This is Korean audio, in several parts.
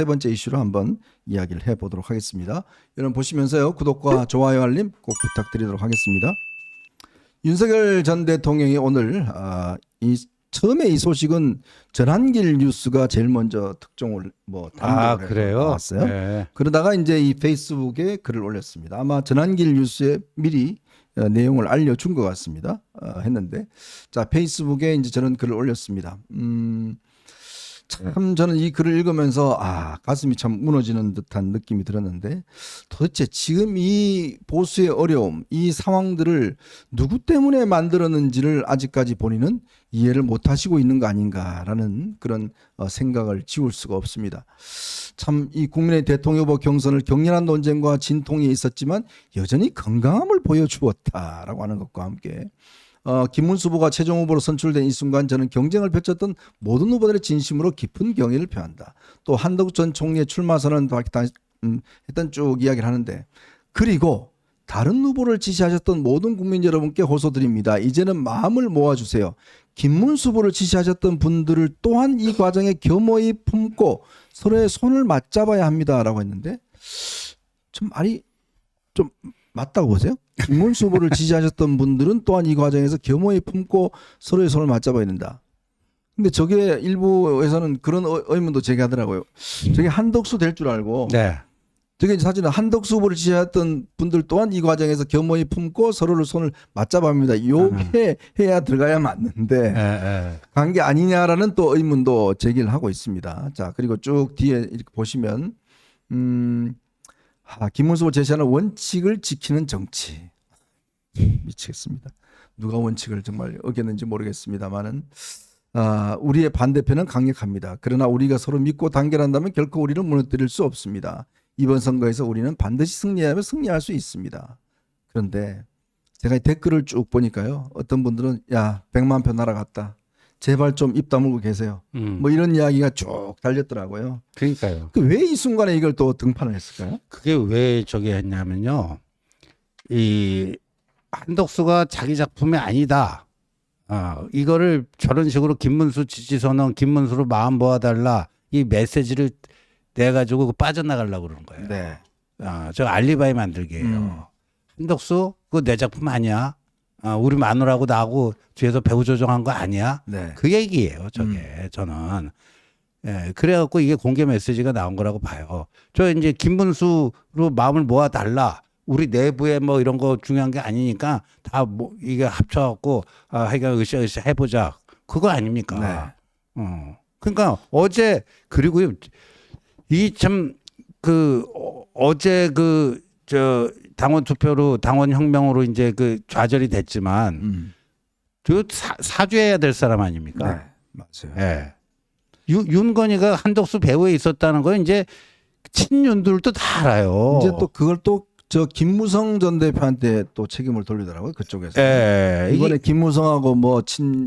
세 번째 이슈로 한번 이야기를 해보도록 하겠습니다. 여러분 보시면서요, 구독과 좋아요 알림 꼭 부탁드리도록 하겠습니다. 윤석열 전 대통령이 오늘 처음에 이 소식은 전한길 뉴스가 제일 먼저 특종을 단독으로 그래요? 나왔어요. 네. 그러다가 이제 이 페이스북에 글을 올렸습니다. 아마 전한길 뉴스에 미리 내용을 알려준 것 같습니다. 했는데 자, 페이스북에 이제 저는 글을 올렸습니다. 참 저는 이 글을 읽으면서 가슴이 참 무너지는 듯한 느낌이 들었는데, 도대체 지금 이 보수의 어려움, 이 상황들을 누구 때문에 만들었는지를 아직까지 본인은 이해를 못하시고 있는 거 아닌가라는 그런 생각을 지울 수가 없습니다. 참 이 국민의 대통령 후보 경선을 격렬한 논쟁과 진통이 있었지만 여전히 건강함을 보여주었다라고 하는 것과 함께 김문수 후보가 최종 후보로 선출된 이 순간 저는 경쟁을 펼쳤던 모든 후보들의 진심으로 깊은 경의를 표한다. 또 한덕수 전 총리의 출마 선언 했던 쭉 이야기를 하는데, 그리고 다른 후보를 지지하셨던 모든 국민 여러분께 호소드립니다. 이제는 마음을 모아주세요. 김문수 후보를 지지하셨던 분들을 또한 이 과정에 겸허히 품고 서로의 손을 맞잡아야 합니다라고 했는데, 좀 말이 좀 맞다고 보세요? 김문수 후보를 지지하셨던 분들은 또한 이 과정에서 겸허히 품고 서로의 손을 맞잡아야 된다. 근데 저게 일부에서는 그런 의문도 제기하더라고요. 저게 한덕수 될 줄 알고, 네. 저게 사실은 한덕수 후보를 지지했던 분들 또한 이 과정에서 겸허히 품고 서로를 손을 맞잡아야 합니다. 요게 해야 들어가야 맞는데 간 게 아니냐라는 또 의문도 제기를 하고 있습니다. 자, 그리고 쭉 뒤에 이렇게 보시면 김문수 후보 제시하는 원칙을 지키는 정치. 미치겠습니다. 누가 원칙을 정말 어겼는지 모르겠습니다만은 우리의 반대편은 강력합니다. 그러나 우리가 서로 믿고 단결한다면 결코 우리를 무너뜨릴 수 없습니다. 이번 선거에서 우리는 반드시 승리하며 승리할 수 있습니다. 그런데 제가 이 댓글을 쭉 보니까요, 어떤 분들은 100만 표 날아갔다, 제발 좀 입 다물고 계세요, 뭐 이런 이야기가 쭉 달렸더라고요. 그러니까요. 왜 이 순간에 이걸 또 등판을 했을까요? 그게 왜 저기 했냐면요. 이 한덕수가 자기 작품이 아니다. 이거를 저런 식으로 김문수 지지선언, 김문수로 마음 모아달라, 이 메시지를 내가지고 빠져나가려고 그러는 거예요. 네. 저 알리바이 만들기예요. 한덕수 그거 내 작품 아니야. 우리 마누라하고 나하고 뒤에서 배우 조정한 거 아니야. 네. 그 얘기예요. 저게 저는. 그래갖고 이게 공개 메시지가 나온 거라고 봐요. 저 이제 김문수로 마음을 모아달라. 우리 내부에 뭐 이런 거 중요한 게 아니니까 다 뭐 이게 합쳐갖고 하여간 으쌰으쌰 해보자. 그거 아닙니까? 네. 그러니까 어제, 그리고 이 참 어제 저 당원 투표로 당원 혁명으로 이제 좌절이 됐지만 사죄해야 될 사람 아닙니까? 네. 맞아요. 예. 윤건희가 한덕수 배후에 있었다는 거 이제 친윤들도 다 알아요. 이제 또 그걸 또 저 김무성 전 대표한테 또 책임을 돌리더라고요, 그쪽에서. 이번에 김무성하고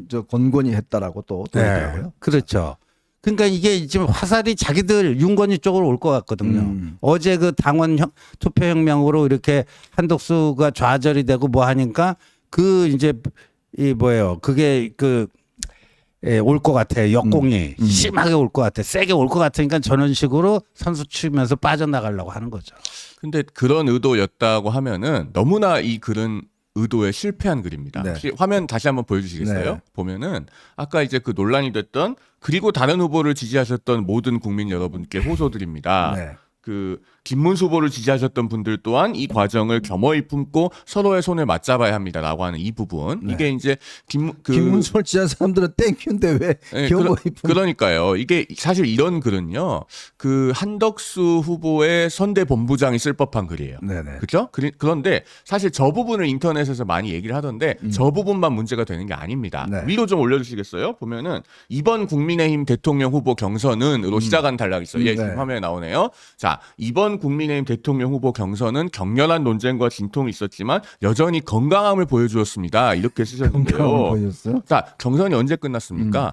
저 권건희 했다라고 또 돌리더라고요. 그렇죠. 그러니까 이게 지금 화살이 자기들 윤건희 쪽으로 올 것 같거든요. 어제 당원 투표혁명으로 이렇게 한덕수가 좌절이 되고 뭐 하니까 이제 그게 올 것 같아. 역공이 심하게 올 것 같아. 세게 올 것 같으니까 저런 식으로 선수 치면서 빠져나가려고 하는 거죠. 근데 그런 의도였다고 하면은 너무나 이 글은 의도에 실패한 글입니다. 네. 혹시 화면 다시 한번 보여주시겠어요? 네. 보면은 아까 이제 그 논란이 됐던, 그리고 다른 후보를 지지하셨던 모든 국민 여러분께 호소드립니다. 네. 김문수 후보를 지지하셨던 분들 또한 이 과정을 겸허히 품고 서로의 손을 맞잡아야 합니다라고 하는 이 부분. 네. 이게 이제 김문수를 지지한 사람들은 땡큐인데 왜 겸허히 그러니까요. 이게 사실 이런 글은요, 한덕수 후보의 선대 본부장이 쓸 법한 글이에요. 네네. 그렇죠? 그런데 사실 저 부분을 인터넷에서 많이 얘기를 하던데 저 부분만 문제가 되는 게 아닙니다. 네. 위로 좀 올려주시겠어요? 보면은 이번 국민의힘 대통령 후보 경선은으로 시작한 단락이 있어요. 네. 지금 화면에 나오네요. 자, 이번 국민의힘 대통령 후보 경선은 격렬한 논쟁과 진통이 있었지만 여전히 건강함을 보여주었습니다. 이렇게 쓰셨는데요. 건강함을 보여줬어요? 자, 경선이 언제 끝났습니까?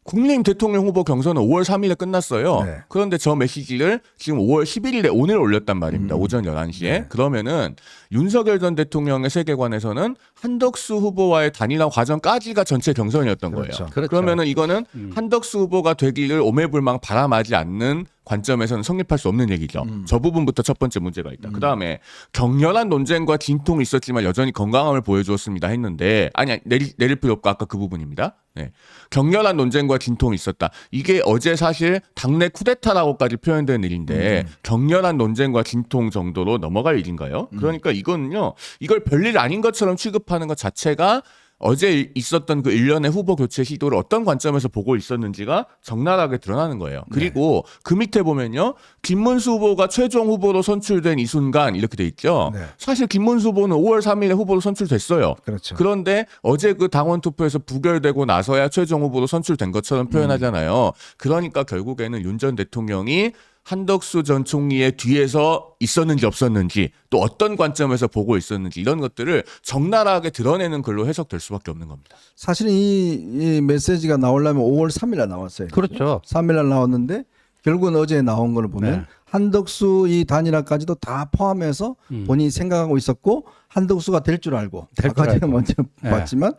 국민의힘 대통령 후보 경선은 5월 3일에 끝났어요. 네. 그런데 저 메시지를 지금 5월 11일에 오늘 올렸단 말입니다. 오전 11시에. 네. 그러면은 윤석열 전 대통령의 세계관에서는 한덕수 후보와의 단일화 과정까지가 전체 경선이었던 그렇죠. 거예요. 그렇죠. 그러면은 이거는 한덕수 후보가 되기를 오매불망 바람하지 않는 관점에서는 성립할 수 없는 얘기죠. 저 부분부터 첫 번째 문제가 있다. 그다음에 격렬한 논쟁과 진통이 있었지만 여전히 건강함을 보여주었습니다 했는데 아니 내릴 필요 없고 아까 그 부분입니다. 네. 격렬한 논쟁과 진통이 있었다. 이게 어제 사실 당내 쿠데타라고까지 표현된 일인데 격렬한 논쟁과 진통 정도로 넘어갈 일인가요? 그러니까 이거는요. 이걸 별일 아닌 것처럼 취급하는 것 자체가 어제 있었던 그 일련의 후보 교체 시도를 어떤 관점에서 보고 있었는지가 적나라하게 드러나는 거예요. 그리고 그 밑에 보면요. 김문수 후보가 최종 후보로 선출된 이 순간 이렇게 돼 있죠. 네. 사실 김문수 후보는 5월 3일에 후보로 선출됐어요. 그렇죠. 그런데 어제 그 당원 투표에서 부결되고 나서야 최종 후보로 선출된 것처럼 표현하잖아요. 그러니까 결국에는 윤 전 대통령이 한덕수 전 총리의 뒤에서 있었는지 없었는지 또 어떤 관점에서 보고 있었는지 이런 것들을 적나라하게 드러내는 글로 해석될 수밖에 없는 겁니다. 사실은 이 메시지가 나오려면 5월 3일에 나왔어요. 그렇죠. 3일날 나왔는데 결국은 어제 나온 걸 보면 네. 한덕수 이 단일화까지도 다 포함해서 본인이 생각하고 있었고 한덕수가 될 줄 알고 될줄 아까 제가 알고. 먼저 네. 봤지만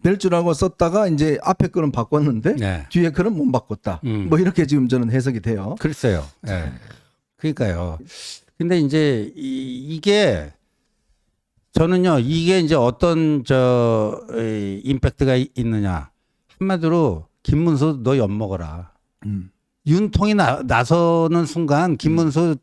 될 줄 알고 썼다가 이제 앞에 거는 바꿨는데 네. 뒤에 거는 못 바꿨다. 뭐 이렇게 지금 저는 해석이 돼요. 글쎄요. 예. 그러니까요. 근데 이제 이게 저는요. 이게 이제 어떤 임팩트가 있느냐. 한마디로 김문수 너 엿먹어라. 윤통이 나서는 순간 김문수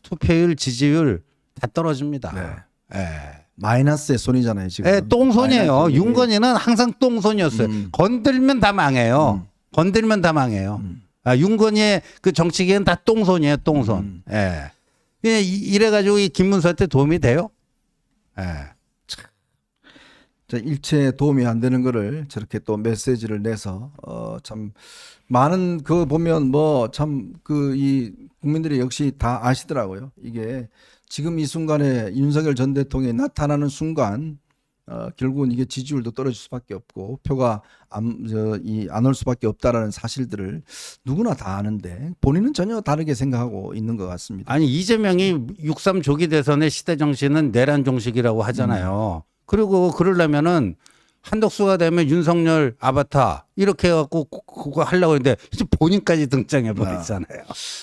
투표율 지지율 다 떨어집니다. 예. 마이너스의 손이잖아요 지금. 예, 똥손이에요. 마이너스. 윤건이는 항상 똥손이었어요. 건들면 다 망해요. 건들면 다 망해요. 아, 윤건이의 그 정치계는 다 똥손이에요. 똥손. 예. 이래가지고 이 김문수한테 도움이 돼요? 예. 자, 일체 도움이 안 되는 거를 저렇게 또 메시지를 내서 참 많은 그 보면 뭐 참 그 이 국민들이 역시 다 아시더라고요. 이게 지금 이 순간에 윤석열 전 대통령이 나타나는 순간 결국은 이게 지지율도 떨어질 수밖에 없고 표가 안 올 수밖에 없다라는 사실들을 누구나 다 아는데 본인은 전혀 다르게 생각하고 있는 것 같습니다. 아니 이재명이 6.3 조기 대선의 시대 정신은 내란 종식이라고 하잖아요. 그리고 그러려면은 한덕수가 되면 윤석열 아바타 이렇게 해갖고 그거 하려고 했는데 이제 본인까지 등장해 버리잖아요.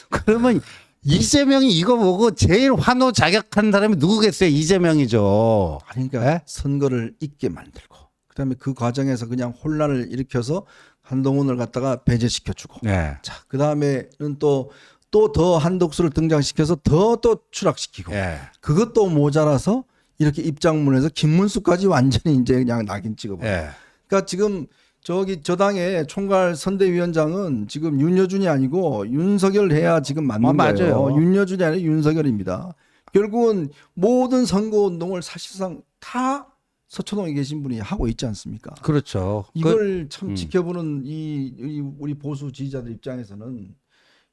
그러면 이재명이 이거 보고 제일 환호 자격한 사람이 누구겠어요? 이재명이죠. 그러니까 네? 선거를 잊게 만들고 그다음에 그 과정에서 그냥 혼란을 일으켜서 한동훈을 갖다가 배제시켜주고 네. 자 그다음에는 또 더 한덕수를 등장시켜서 더 또 추락시키고 네. 그것도 모자라서 이렇게 입장문에서 김문수까지 완전히 이제 그냥 낙인 찍어버려. 네. 그러니까 지금 저 당의 총괄 선대위원장은 지금 윤여준이 아니고 윤석열 해야 지금 맞는 거예요. 맞아요. 윤여준이 아니라 윤석열입니다. 결국은 모든 선거 운동을 사실상 다 서초동에 계신 분이 하고 있지 않습니까? 그렇죠. 이걸 참 지켜보는 이 우리 보수 지지자들 입장에서는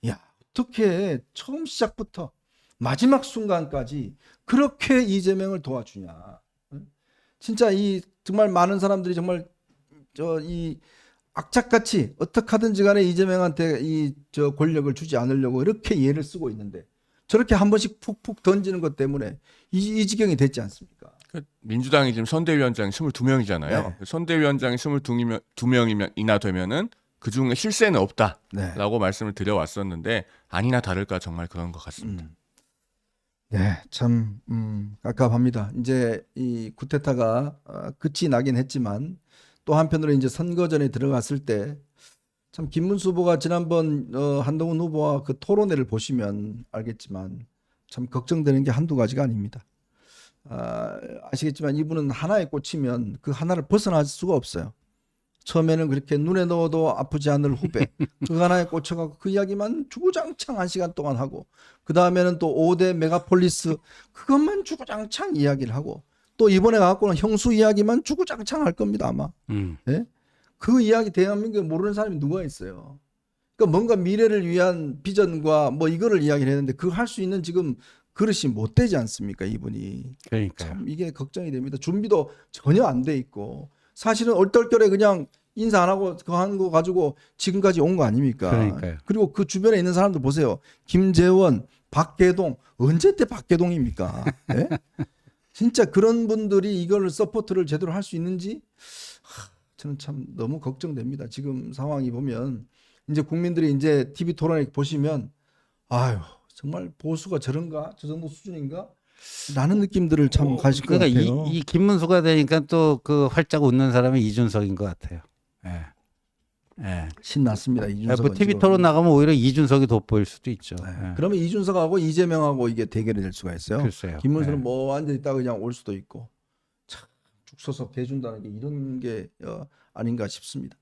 야 어떻게 처음 시작부터 마지막 순간까지 그렇게 이재명을 도와주냐? 응? 진짜 이 정말 많은 사람들이 정말 이 악착같이 어떻게 하든지 간에 이재명한테 권력을 주지 않으려고 이렇게 예를 쓰고 있는데 저렇게 한 번씩 푹푹 던지는 것 때문에 이 지경이 됐지 않습니까? 민주당이 지금 선대위원장이 22명이잖아요. 네. 선대위원장이 22명이나 되면은 그 중에 실세는 없다라고 말씀을 드려왔었는데 아니나 다를까 정말 그런 것 같습니다. 네, 참 깝깝합니다. 이제 이 쿠데타가 끝이 나긴 했지만 또 한편으로 이제 선거전에 들어갔을 때 참 김문수 후보가 지난번 한동훈 후보와 그 토론회를 보시면 알겠지만 참 걱정되는 게 한두 가지가 아닙니다. 아시겠지만 이분은 하나에 꽂히면 그 하나를 벗어날 수가 없어요. 처음에는 그렇게 눈에 넣어도 아프지 않을 후배 그 하나에 꽂혀가고 그 이야기만 주구장창 1시간 동안 하고 그 다음에는 또 5대 메가폴리스 그것만 주구장창 이야기를 하고 또 이번에 갖고는 형수 이야기만 주구장창 할 겁니다 아마. 네? 그 이야기 대한민국에 모르는 사람이 누가 있어요. 그러니까 뭔가 미래를 위한 비전과 뭐 이거를 이야기를 했는데 그거 할 수 있는 지금 그릇이 못 되지 않습니까 이분이. 그러니까요. 참 이게 걱정이 됩니다. 준비도 전혀 안 돼 있고 사실은 얼떨결에 그냥 인사 안 하고 그거 한 거 가지고 지금까지 온 거 아닙니까? 그러니까요. 그리고 그 주변에 있는 사람들 보세요. 김재원, 박계동 언제 때 박계동입니까? 네? 진짜 그런 분들이 이걸 서포트를 제대로 할 수 있는지 저는 참 너무 걱정됩니다. 지금 상황이 보면 이제 국민들이 이제 TV 토론회 보시면 아유 정말 보수가 저런가 저 정도 수준인가 라는 느낌들을 참 가질 것 그러니까 같아요. 이 김문수가 되니까 또 그 활짝 웃는 사람이 이준석인 것 같아요. 예. 예. 신났습니다. 이준석. 뭐 TV 토론 나가면 오히려 이준석이 돋보일 수도 있죠. 네. 예. 그러면 이준석하고 이재명하고 이게 대결이 될 수가 있어요. 글쎄요. 김문수는 예. 뭐 앉아 있다 그냥 올 수도 있고 참 죽 서서 대준다는 게 이런 게 아닌가 싶습니다.